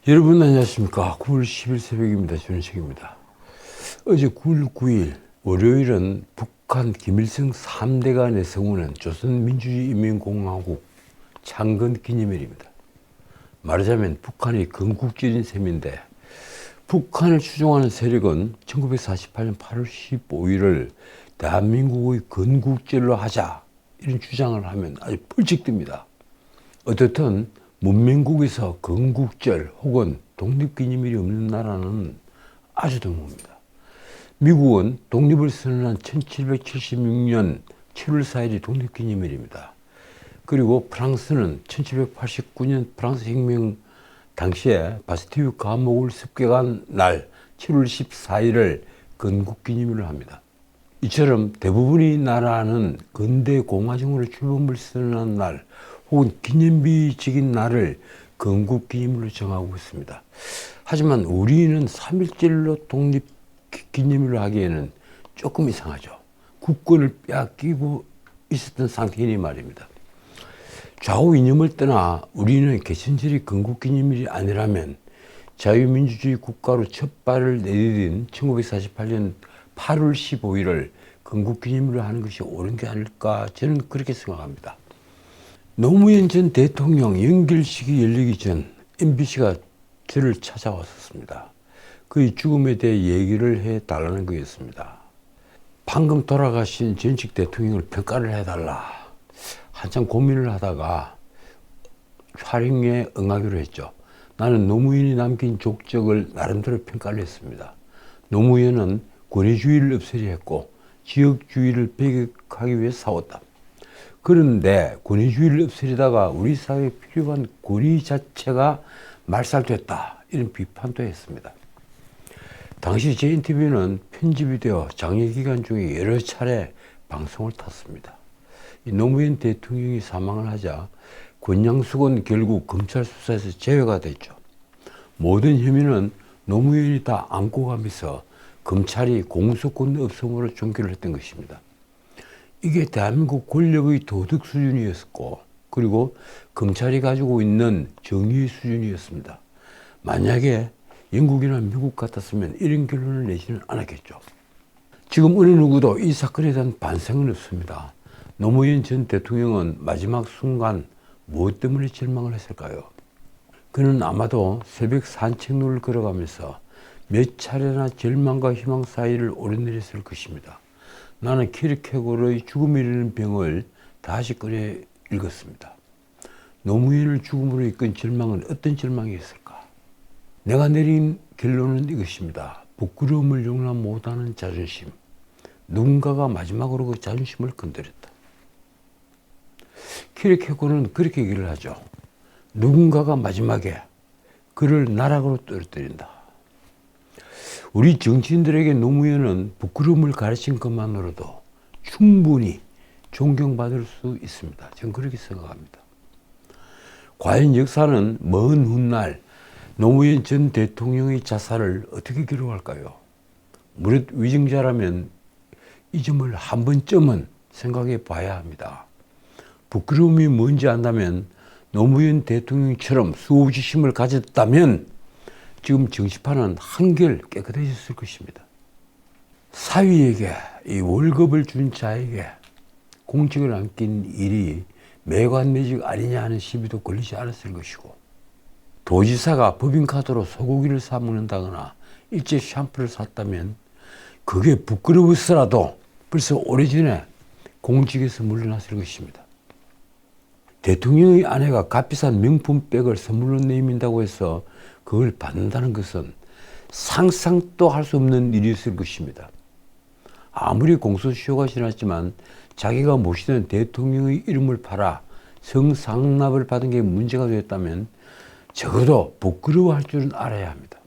여러분 안녕하십니까. 9월 10일 새벽입니다. 전현식입니다. 어제 9월 9일 월요일은 북한 김일성 3대가 내세우는 조선민주주의인민공화국 창건 기념일입니다. 말하자면 북한이 건국절인 셈인데, 북한을 추종하는 세력은 1948년 8월 15일을 대한민국의 건국절로 하자 이런 주장을 하면 아주 뻘찍듭니다. 어떻든 문명국에서 건국절 혹은 독립기념일이 없는 나라는 아주 드뭅니다. 미국은 독립을 선언한 1776년 7월 4일이 독립기념일입니다. 그리고 프랑스는 1789년 프랑스 혁명 당시에 바스티유 감옥을 습격한 날 7월 14일을 건국기념일로 합니다. 이처럼 대부분의 나라는 근대 공화정으로 출범을 선언한 날 혹은 기념비적인 날을 건국기념일로 정하고 있습니다. 하지만 우리는 3.1절로 독립기념일로 하기에는 조금 이상하죠. 국권을 빼앗기고 있었던 상태이니 말입니다. 좌우 이념을 떠나 우리는 개천절이 건국기념일이 아니라면 자유민주주의 국가로 첫 발을 내디딘 1948년 8월 15일을 건국기념일로 하는 것이 옳은 게 아닐까, 저는 그렇게 생각합니다. 노무현 전 대통령 연결식이 열리기 전 MBC가 저를 찾아왔었습니다. 그의 죽음에 대해 얘기를 해달라는 거였습니다. 방금 돌아가신 전직 대통령을 평가를 해달라. 한참 고민을 하다가 촬영에 응하기로 했죠. 나는 노무현이 남긴 족적을 나름대로 평가를 했습니다. 노무현은 권위주의를 없애려 했고 지역주의를 배격하기 위해 싸웠다. 그런데 권위주의를 없애려다가 우리 사회에 필요한 권위 자체가 말살됐다, 이런 비판도 했습니다. 당시 제 인터뷰는 편집이 되어 장례기간 중에 여러 차례 방송을 탔습니다. 노무현 대통령이 사망을 하자 권양숙은 결국 검찰 수사에서 제외가 됐죠. 모든 혐의는 노무현이 다 안고 가면서 검찰이 공소권 없음으로 종결을 했던 것입니다. 이게 대한민국 권력의 도덕 수준이었고, 그리고 검찰이 가지고 있는 정의의 수준이었습니다. 만약에 영국이나 미국 같았으면 이런 결론을 내지는 않았겠죠. 지금 어느 누구도 이 사건에 대한 반성은 없습니다. 노무현 전 대통령은 마지막 순간 무엇 때문에 절망을 했을까요? 그는 아마도 새벽 산책로를 걸어가면서 몇 차례나 절망과 희망 사이를 오르내렸을 것입니다. 나는 키르케고르의 죽음에 이르는 병을 다시 꺼내 읽었습니다. 노무현을 죽음으로 이끈 절망은 어떤 절망이었을까? 내가 내린 결론은 이것입니다. 부끄러움을 용납 못하는 자존심. 누군가가 마지막으로 그 자존심을 건드렸다. 키르케고르는 그렇게 얘기를 하죠. 누군가가 마지막에 그를 나락으로 떨어뜨린다. 우리 정치인들에게 노무현은 부끄러움을 가르친 것만으로도 충분히 존경받을 수 있습니다. 저는 그렇게 생각합니다. 과연 역사는 먼 훗날 노무현 전 대통령의 자살을 어떻게 기록할까요? 무릇 위증자라면 이 점을 한 번쯤은 생각해 봐야 합니다. 부끄러움이 뭔지 안다면 노무현 대통령처럼 수호지심을 가졌다면 지금 정치판은 한결 깨끗해졌을 것입니다. 사위에게, 이 월급을 준 자에게 공직을 안긴 일이 매관매직 아니냐 하는 시비도 걸리지 않았을 것이고, 도지사가 법인카드로 소고기를 사 먹는다거나 일제 샴푸를 샀다면 그게 부끄러웠더라도 벌써 오래전에 공직에서 물러났을 것입니다. 대통령의 아내가 값비싼 명품백을 선물로 내민다고 해서 그걸 받는다는 것은 상상도 할 수 없는 일이었을 것입니다. 아무리 공소시효가 지났지만 자기가 모시던 대통령의 이름을 팔아 성상납을 받은 게 문제가 되었다면 적어도 부끄러워할 줄은 알아야 합니다.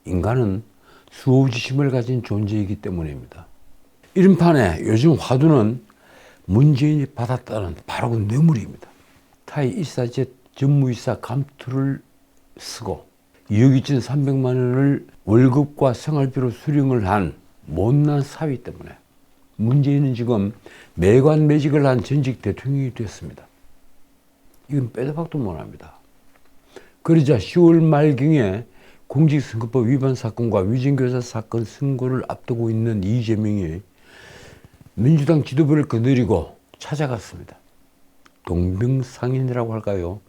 인간은 수호지심을 가진 존재이기 때문입니다. 이런 판에 요즘 화두는 문재인이 받았다는 바로 그 뇌물입니다. 타이 일사제 전무이사 감투를 쓰고 2억 2,300만 원을 월급과 생활비로 수령을 한 못난 사위 때문에 문재인은 지금 매관매직을 한 전직 대통령이 됐습니다. 이건 빼도 박도 못합니다. 그러자 10월 말경에 공직선거법 위반 사건과 위증교사 사건 선고를 앞두고 있는 이재명이 민주당 지도부를 거느리고 찾아갔습니다. 동병상련이라고 할까요?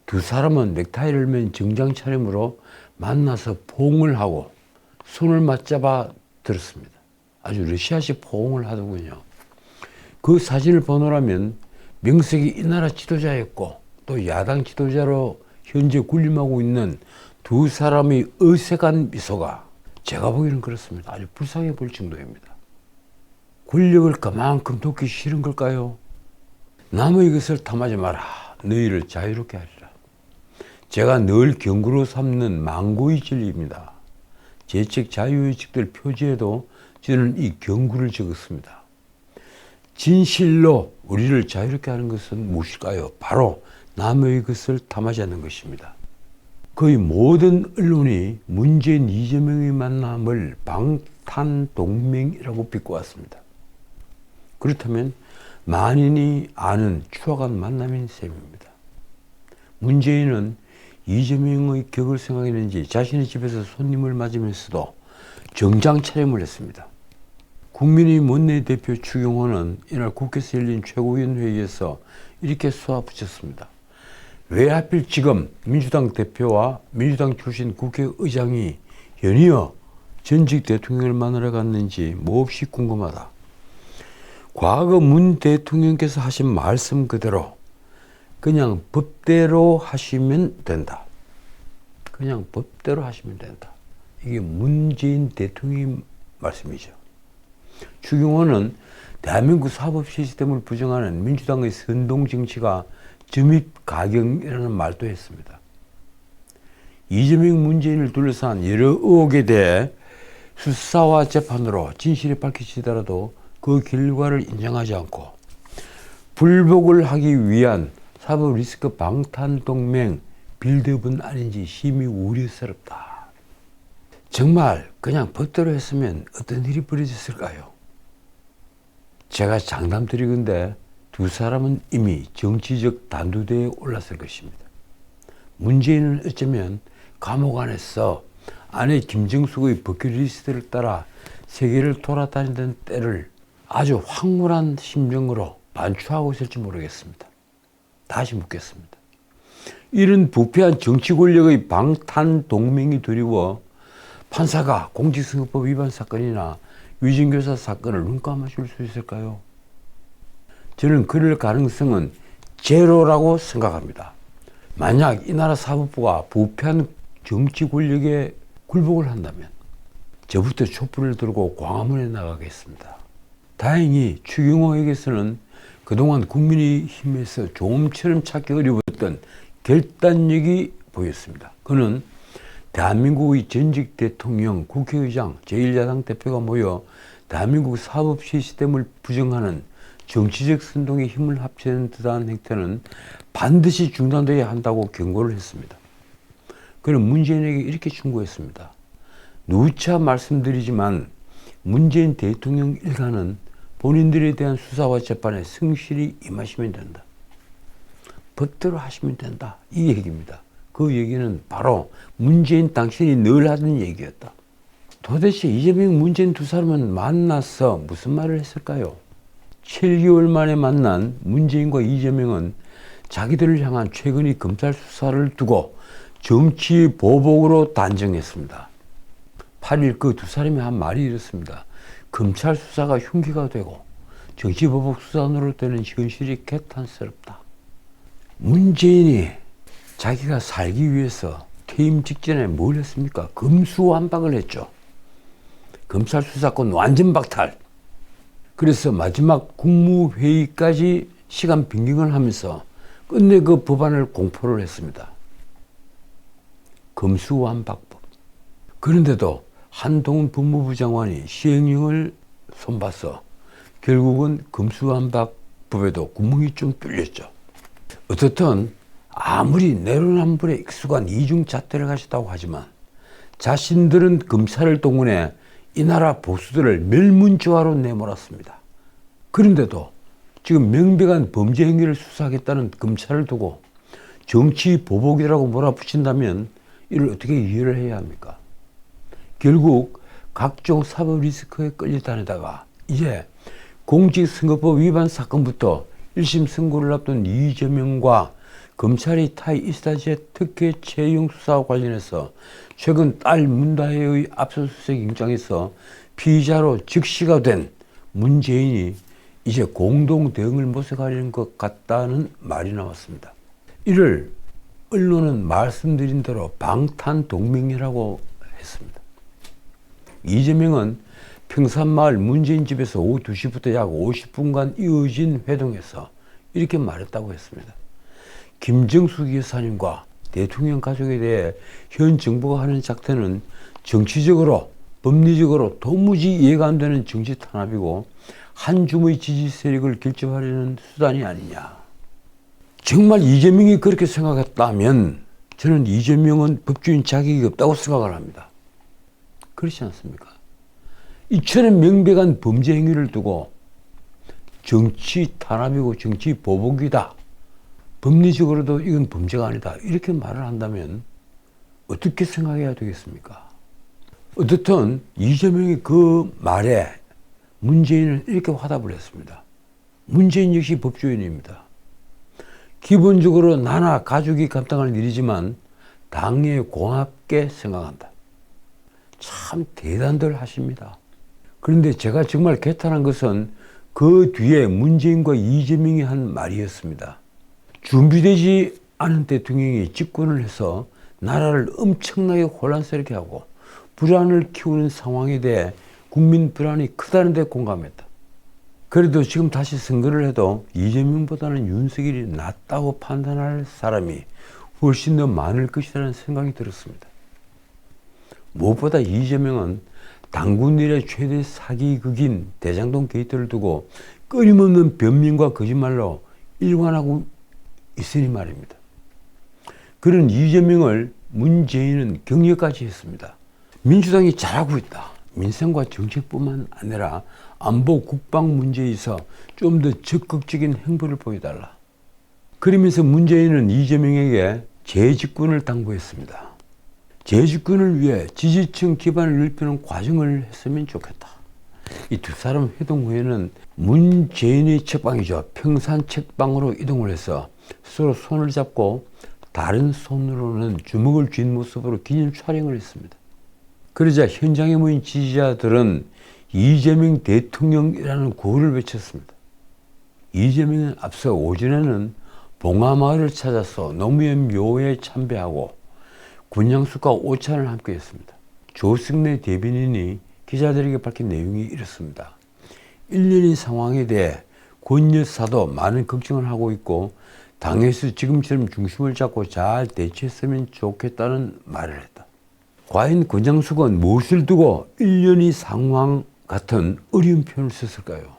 두 사람은 넥타이를 맨 정장 차림으로 만나서 포옹을 하고 손을 맞잡아 들었습니다. 아주 러시아식 포옹을 하더군요. 그 사진을 보노라면 명색이 이 나라 지도자였고 또 야당 지도자로 현재 군림하고 있는 두 사람의 어색한 미소가 제가 보기에는 그렇습니다. 아주 불쌍해 보일 정도입니다. 권력을 그만큼 돕기 싫은 걸까요? 남의 것을 탐하지 마라. 너희를 자유롭게 하리라. 제가 늘 경고로 삼는 망고의 진리입니다. 제 책 자유의식들 표지에도 저는 이 경고를 적었습니다. 진실로 우리를 자유롭게 하는 것은 무엇일까요? 바로 남의 것을 탐하지 않는 것입니다. 거의 모든 언론이 문재인 이재명의 만남을 방탄동맹이라고 비꼬았습니다. 그렇다면 만인이 아는 추억한 만남인 셈입니다. 문재인은 이재명의 격을 생각했는지 자신의 집에서 손님을 맞으면서도 정장 차림을 했습니다. 국민의힘 원내대표 추경호는 이날 국회에서 열린 최고위원 회의에서 이렇게 쏘아붙였습니다. 왜 하필 지금 민주당 대표와 민주당 출신 국회의장이 연이어 전직 대통령을 만나러 갔는지 몹시 궁금하다. 과거 문 대통령께서 하신 말씀 그대로 그냥 법대로 하시면 된다. 그냥 법대로 하시면 된다. 이게 문재인 대통령의 말씀이죠. 추경호는 대한민국 사법 시스템을 부정하는 민주당의 선동 정치가 점입가경이라는 말도 했습니다. 이재명 문재인을 둘러싼 여러 의혹에 대해 수사와 재판으로 진실이 밝혀지더라도 그 결과를 인정하지 않고 불복을 하기 위한 사법 리스크 방탄동맹 빌드업은 아닌지 심히 우려스럽다. 정말 그냥 법대로 했으면 어떤 일이 벌어졌을까요? 제가 장담드리건대 두 사람은 이미 정치적 단두대에 올랐을 것입니다. 문재인은 어쩌면 감옥 안에서 아내 김정숙의 버킷리스트를 따라 세계를 돌아다니던 때를 아주 황홀한 심정으로 반추하고 있을지 모르겠습니다. 다시 묻겠습니다. 이런 부패한 정치 권력의 방탄 동맹이 두려워 판사가 공직선거법 위반 사건이나 위증교사 사건을 눈 감아줄 수 있을까요? 저는 그럴 가능성은 제로라고 생각합니다. 만약 이 나라 사법부가 부패한 정치 권력에 굴복을 한다면 저부터 촛불을 들고 광화문에 나가겠습니다. 다행히 추경호에게서는 그동안 국민의힘에서 좀처럼 찾기 어려웠던 결단력이 보였습니다. 그는 대한민국의 전직 대통령, 국회의장, 제1야당 대표가 모여 대한민국 사법 시스템을 부정하는 정치적 선동에 힘을 합치는 듯한 행태는 반드시 중단되어야 한다고 경고를 했습니다. 그는 문재인에게 이렇게 충고했습니다. 누차 말씀드리지만 문재인 대통령 일가는 본인들에 대한 수사와 재판에 성실히 임하시면 된다. 법대로 하시면 된다. 이 얘기입니다. 그 얘기는 바로 문재인 당신이 늘 하던 얘기였다. 도대체 이재명, 문재인 두 사람은 만나서 무슨 말을 했을까요? 7개월 만에 만난 문재인과 이재명은 자기들을 향한 최근의 검찰 수사를 두고 정치 보복으로 단정했습니다. 8일 그 두 사람이 한 말이 이렇습니다. 검찰 수사가 흉기가 되고 정치 보복 수사 노릇되는 현실이 개탄스럽다. 문재인이 자기가 살기 위해서 퇴임 직전에 뭘 했습니까? 금수완박을 했죠. 검찰 수사권 완전 박탈. 그래서 마지막 국무회의까지 시간 변경을 하면서 끝내 그 법안을 공포를 했습니다. 금수완박법. 그런데도 한동훈 법무부 장관이 시행령을 손봐서 결국은 금수완박법에도 구멍이 좀 뚫렸죠. 어떻든 아무리 내로남불에 익숙한 이중잣대를 가졌다고 하지만 자신들은 검찰을 동원해 이 나라 보수들을 멸문지화로 내몰았습니다. 그런데도 지금 명백한 범죄 행위를 수사하겠다는 검찰을 두고 정치 보복이라고 몰아붙인다면 이를 어떻게 이해를 해야 합니까? 결국 각종 사법 리스크에 끌려다니다가 이제 공직선거법 위반 사건부터 1심 선고를 앞둔 이재명과 검찰이 타이 이스타제 특혜 채용 수사와 관련해서 최근 딸 문다혜의 압수수색 영장에서 피의자로 즉시가 된 문재인이 이제 공동 대응을 모색하려는 것 같다는 말이 나왔습니다. 이를 언론은 말씀드린 대로 방탄동맹이라고 했습니다. 이재명은 평산마을 문재인 집에서 오후 2시부터 약 50분간 이어진 회동에서 이렇게 말했다고 했습니다. 김정숙 여사님과 대통령 가족에 대해 현 정부가 하는 작태는 정치적으로 법리적으로 도무지 이해가 안 되는 정치 탄압이고 한 줌의 지지 세력을 결집하려는 수단이 아니냐. 정말 이재명이 그렇게 생각했다면 저는 이재명은 법조인 자격이 없다고 생각을 합니다. 그렇지 않습니까? 이처럼 명백한 범죄 행위를 두고 정치 탄압이고 정치 보복이다. 법리적으로도 이건 범죄가 아니다. 이렇게 말을 한다면 어떻게 생각해야 되겠습니까? 어떻든 이재명이 그 말에 문재인은 이렇게 화답을 했습니다. 문재인 역시 법조인입니다. 기본적으로 나나 가족이 감당할 일이지만 당에 고맙게 생각한다. 참 대단들 하십니다. 그런데 제가 정말 개탄한 것은 그 뒤에 문재인과 이재명이 한 말이었습니다. 준비되지 않은 대통령이 집권을 해서 나라를 엄청나게 혼란스럽게 하고 불안을 키우는 상황에 대해 국민 불안이 크다는 데 공감했다. 그래도 지금 다시 선거를 해도 이재명보다는 윤석열이 낫다고 판단할 사람이 훨씬 더 많을 것이라는 생각이 들었습니다. 무엇보다 이재명은 당군 일의 최대 사기극인 대장동 게이트를 두고 끊임없는 변명과 거짓말로 일관하고 있으니 말입니다. 그런 이재명을 문재인은 격려까지 했습니다. 민주당이 잘하고 있다. 민생과 정책뿐만 아니라 안보 국방 문제에 있어 좀 더 적극적인 행보를 보여달라. 그러면서 문재인은 이재명에게 재집권을 당부했습니다. 재집권을 위해 지지층 기반을 넓히는 과정을 했으면 좋겠다. 이 두 사람 회동 후에는 문재인의 책방이죠. 평산 책방으로 이동을 해서 서로 손을 잡고 다른 손으로는 주먹을 쥔 모습으로 기념 촬영을 했습니다. 그러자 현장에 모인 지지자들은 이재명 대통령이라는 구호를 외쳤습니다. 이재명은 앞서 오전에는 봉하마을을 찾아서 노무현 묘에 참배하고 군향숙과 오찬을 함께 했습니다. 조승래 대변인이 기자들에게 밝힌 내용이 이렇습니다. 1년의 상황에 대해 권 여사도 많은 걱정을 하고 있고 당에서 지금처럼 중심을 잡고 잘 대처했으면 좋겠다는 말을 했다. 과연 권장숙은 무엇을 두고 1년의 상황 같은 어려운 표현을 썼을까요?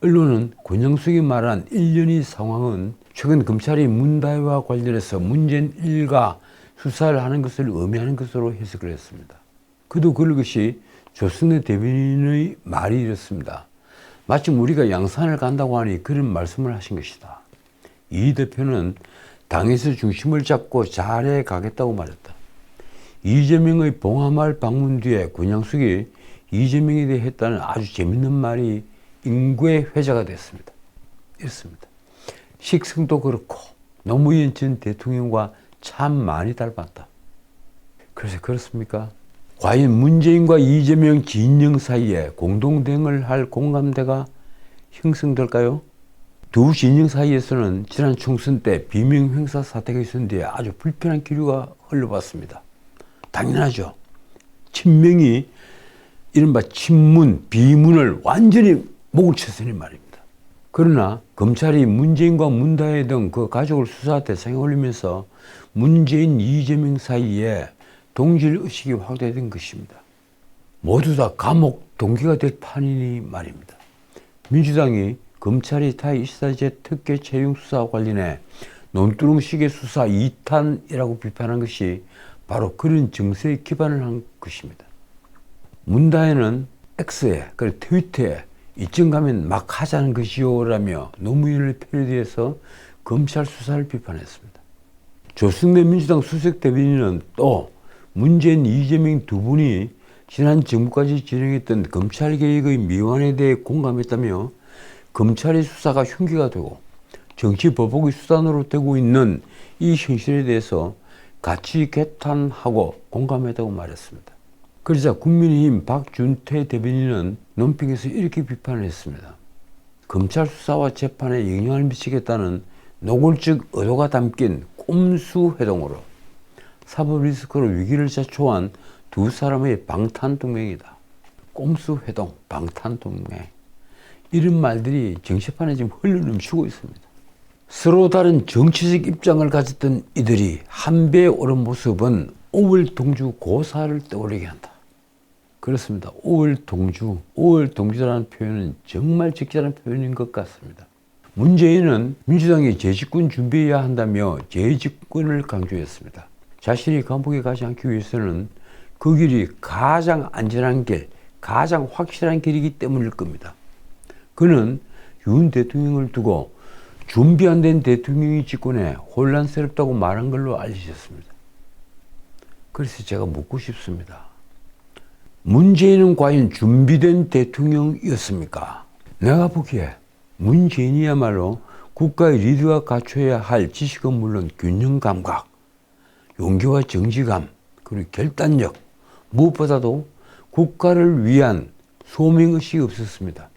언론은 권장숙이 말한 1년의 상황은 최근 검찰이 문다혜와 관련해서 문재인 일가 수사를 하는 것을 의미하는 것으로 해석을 했습니다. 그도 그럴 것이 조승래 대변인의 말이 이렇습니다. 마침 우리가 양산을 간다고 하니 그런 말씀을 하신 것이다. 이 대표는 당에서 중심을 잡고 잘해 가겠다고 말했다. 이재명의 봉하마을 방문 뒤에 권양숙이 이재명에 대해 했다는 아주 재밌는 말이 인구의 회자가 됐습니다. 이렇습니다. 식성도 그렇고 노무현 전 대통령과 참 많이 닮았다. 그래서 그렇습니까? 과연 문재인과 이재명 진영 사이에 공동대응을 할 공감대가 형성될까요? 두 진영 사이에서는 지난 총선 때 비명 행사 사태가 있었는 뒤에 아주 불편한 기류가 흘러봤습니다. 당연하죠. 친명이 이른바 친문, 비문을 완전히 목을 쳤으니 말입니다. 그러나 검찰이 문재인과 문다혜 등 그 가족을 수사 대상에 올리면서 문재인, 이재명 사이에 동질 의식이 확대된 것입니다. 모두 다 감옥 동기가 될 판이니 말입니다. 민주당이 검찰이 타이 이스타제 특혜 채용 수사와 관련해 논두렁식의 수사 2탄이라고 비판한 것이 바로 그런 정서에 기반을 한 것입니다. 문다혜는 X에, 그리고 트위터에 이쯤 가면 막 하자는 것이요라며 노무현을 패러디해서 검찰 수사를 비판했습니다. 조승래 민주당 수석 대변인은 또 문재인, 이재명 두 분이 지난 정부까지 진행했던 검찰개혁의 미완에 대해 공감했다며 검찰의 수사가 흉기가 되고 정치 보복의 수단으로 되고 있는 이 현실에 대해서 같이 개탄하고 공감했다고 말했습니다. 그러자 국민의힘 박준태 대변인은 논평에서 이렇게 비판을 했습니다. 검찰 수사와 재판에 영향을 미치겠다는 노골적 의도가 담긴 꼼수 회동으로 사법 리스크로 위기를 자초한 두 사람의 방탄동맹이다. 꼼수 회동, 방탄동맹. 이런 말들이 정치판에 지금 흘러넘치고 있습니다. 서로 다른 정치적 입장을 가졌던 이들이 한 배에 오른 모습은 5월 동주 고사를 떠올리게 한다. 그렇습니다. 5월 동주라는 표현은 정말 적절한 표현인 것 같습니다. 문재인은 민주당이 재집권 준비해야 한다며 재집권을 강조했습니다. 자신이 감옥에 가지 않기 위해서는 그 길이 가장 안전한 길, 가장 확실한 길이기 때문일 겁니다. 그는 윤 대통령을 두고 준비 안 된 대통령이 집권해 혼란스럽다고 말한 걸로 알려졌습니다. 그래서 제가 묻고 싶습니다. 문재인은 과연 준비된 대통령이었습니까? 내가 보기에 문재인이야말로 국가의 리더가 갖춰야 할 지식은 물론 균형 감각, 용기와 정직함, 그리고 결단력, 무엇보다도 국가를 위한 소명의식이 없었습니다.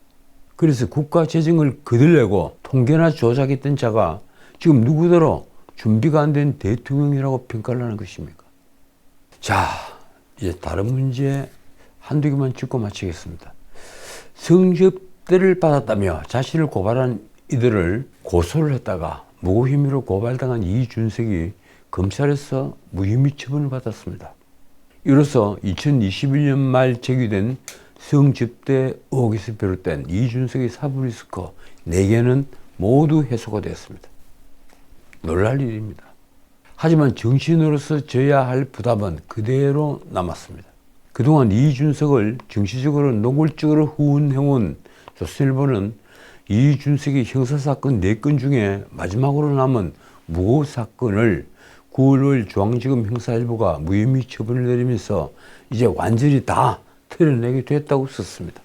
그래서 국가 재정을 거들내고 통계나 조작했던 자가 지금 누구더러 준비가 안 된 대통령이라고 평가를 하는 것입니까? 자, 이제 다른 문제 한두 개만 짚고 마치겠습니다. 성접대를 받았다며 자신을 고발한 이들을 고소를 했다가 무고혐의로 고발당한 이준석이 검찰에서 무혐의 처분을 받았습니다. 이로써 2021년 말 제기된 성접대 의혹에서 비롯된 이준석의 사법 리스크 4개는 모두 해소가 되었습니다. 놀랄 일입니다. 하지만 정치인으로서 져야 할 부담은 그대로 남았습니다. 그동안 이준석을 정치적으로 노골적으로 후원해온 조선일보는 이준석의 형사사건 4건 중에 마지막으로 남은 무고 사건을 9월 중앙지검 형사일보가 무혐의 처분을 내리면서 이제 완전히 다 털어내게 됐다고 썼습니다.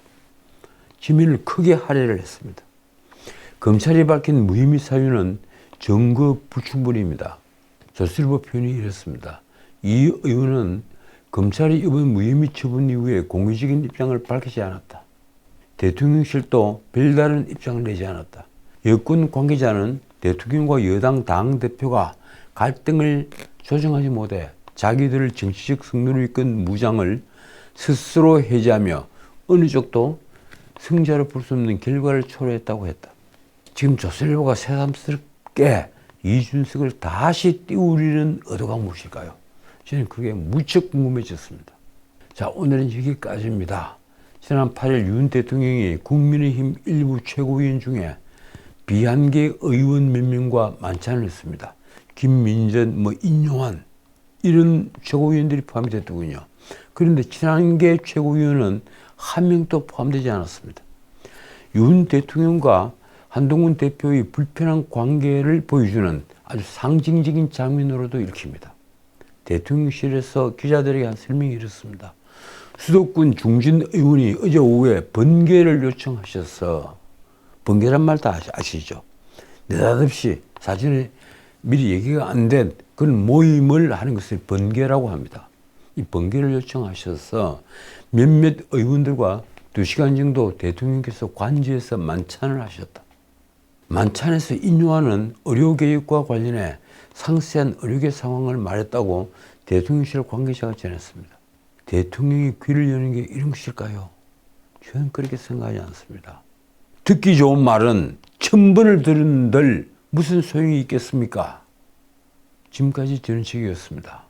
지면을 크게 할애를 했습니다. 검찰이 밝힌 무혐의 사유는 증거 불충분입니다. 조선일보 표현이 이렇습니다. 이 의원은 검찰이 이번 무혐의 처분 이후에 공개적인 입장을 밝히지 않았다. 대통령실도 별다른 입장을 내지 않았다. 여권 관계자는 대통령과 여당 당대표가 갈등을 조정하지 못해 자기들을 정치적 승리로 이끈 무장을 스스로 해제하며 어느 쪽도 승자로 볼 수 없는 결과를 초래했다고 했다. 지금 조선일보가 새삼스럽게 이준석을 다시 띄우려는 의도가 무엇일까요? 저는 그게 무척 궁금해졌습니다. 자, 오늘은 여기까지입니다. 지난 8일 윤 대통령이 국민의힘 일부 최고위원 중에 비한계 의원 몇 명과 만찬을 했습니다. 김민전, 인용환 이런 최고위원들이 포함이 됐더군요. 그런데 친한계 최고위원은 한 명도 포함되지 않았습니다. 윤 대통령과 한동훈 대표의 불편한 관계를 보여주는 아주 상징적인 장면으로도 읽힙니다. 대통령실에서 기자들에게 한 설명이 이렇습니다. 수도권 중진 의원이 어제 오후에 번개를 요청하셔서, 번개란 말 다 아시죠? 느닷없이 사전에 미리 얘기가 안 된 그런 모임을 하는 것을 번개라고 합니다. 이 번개를 요청하셔서 몇몇 의원들과 2시간 정도 대통령께서 관저에서 만찬을 하셨다. 만찬에서 인요하는 의료개혁과 관련해 상세한 의료계 상황을 말했다고 대통령실 관계자가 전했습니다. 대통령이 귀를 여는 게 이런 것일까요? 저는 그렇게 생각하지 않습니다. 듣기 좋은 말은 1000번을 들은들 무슨 소용이 있겠습니까? 지금까지 전은책이었습니다.